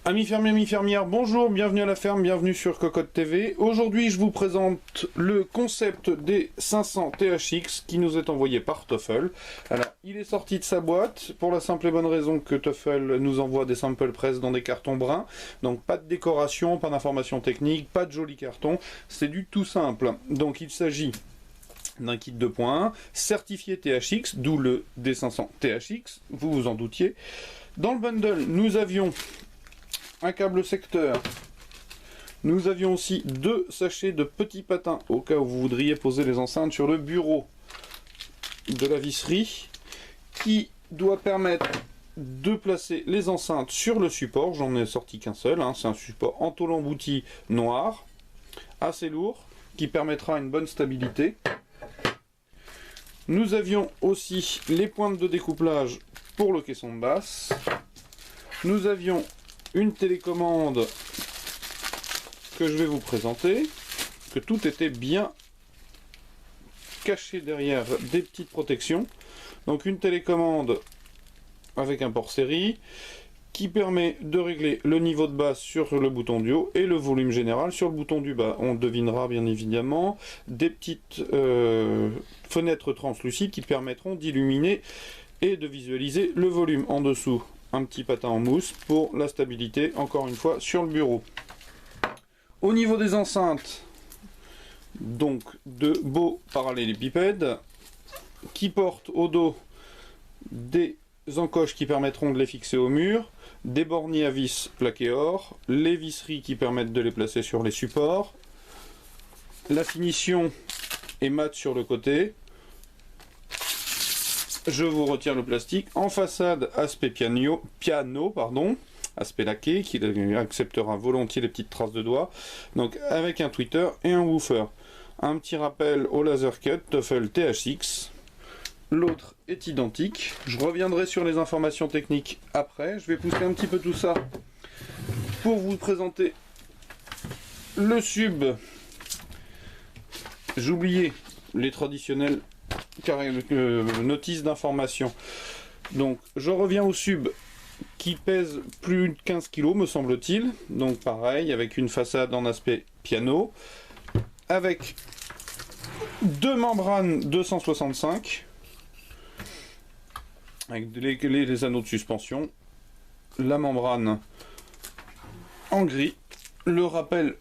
Amis fermiers, amis fermières, bonjour, bienvenue à la ferme, bienvenue sur Cocotte TV. Aujourd'hui, je vous présente le concept des 500 THX qui nous est envoyé par Toffel. Alors, il est sorti de sa boîte pour la simple et bonne raison que Toffel nous envoie des sample press dans des cartons bruns. Donc, pas de décoration, pas d'informations techniques, pas de jolis cartons. C'est du tout simple. Donc, il s'agit d'un kit 2.1 certifié THX, d'où le D500 THX, vous vous en doutiez. Dans le bundle, nous avions un câble secteur. Nous avions aussi 2 sachets de petits patins, au cas où vous voudriez poser les enceintes sur le bureau de la visserie, qui doit permettre de placer les enceintes sur le support. J'en ai sorti qu'un seul, hein. C'est un support en tôle embouti noir, assez lourd, qui permettra une bonne stabilité. Nous avions aussi les pointes de découplage pour le caisson de basse. Nous avions une télécommande que je vais vous présenter, que tout était bien caché derrière des petites protections. Donc une télécommande avec un port série qui permet de régler le niveau de basse sur le bouton du haut et le volume général sur le bouton du bas. On devinera bien évidemment des petites fenêtres translucides qui permettront d'illuminer et de visualiser le volume en dessous. Un petit patin en mousse pour la stabilité, encore une fois, sur le bureau. Au niveau des enceintes, donc de beaux parallélépipèdes qui portent au dos des encoches qui permettront de les fixer au mur, des borniers à vis plaqués or, les visseries qui permettent de les placer sur les supports. La finition est mat sur le côté. Je vous retire le plastique. En façade, aspect piano, aspect laqué, qui acceptera volontiers les petites traces de doigts. Donc avec un tweeter et un woofer. Un petit rappel au laser cut Toffel THX. L'autre est identique. Je reviendrai sur les informations techniques après. Je vais pousser un petit peu tout ça pour vous présenter le sub. J'oubliais les traditionnels notice d'information. Donc je reviens au sub qui pèse plus de 15 kg me semble-t-il. Donc pareil, avec une façade en aspect piano, avec 2 membranes 265 avec les anneaux de suspension, la membrane en gris, le rappel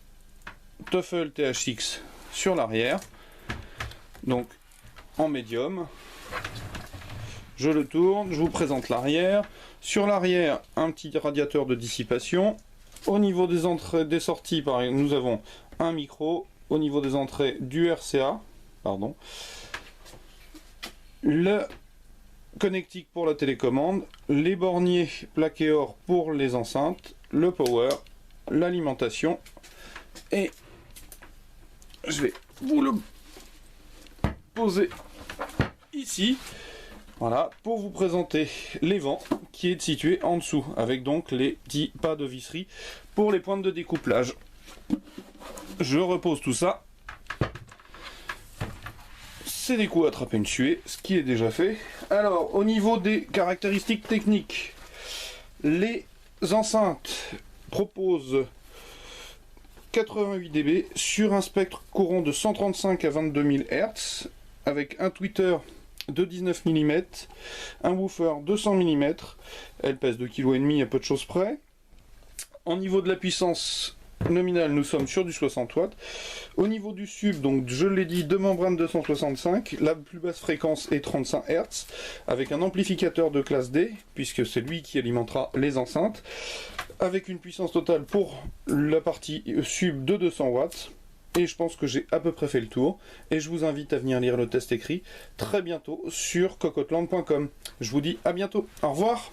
Toffel THX sur l'arrière, donc en médium. Je le tourne, je vous présente l'arrière. Sur l'arrière, un petit radiateur de dissipation. Au niveau des entrées, des sorties, pareil, nous avons un micro. Au niveau des entrées, du RCA, pardon. Le connectique pour la télécommande, les borniers plaqués or pour les enceintes, le power, l'alimentation. Et je vais vous le poser ici, voilà, pour vous présenter les vents qui est situé en dessous, avec donc les 10 pas de visserie pour les pointes de découplage. Je repose tout ça. C'est des coups à attraper une suée, ce qui est déjà fait. Alors, au niveau des caractéristiques techniques, les enceintes proposent 88 dB sur un spectre courant de 135 à 22 000 Hz, avec un tweeter de 19 mm, un woofer 200 mm, elle pèse 2,5 kg à peu de choses près. En niveau de la puissance nominale, nous sommes sur du 60 watts. Au niveau du sub, donc je l'ai dit, 2 membranes 265, la plus basse fréquence est 35 Hz, avec un amplificateur de classe D, puisque c'est lui qui alimentera les enceintes, avec une puissance totale pour la partie sub de 200 watts. Et je pense que j'ai à peu près fait le tour. Et je vous invite à venir lire le test écrit très bientôt sur cocotteland.com. Je vous dis à bientôt. Au revoir.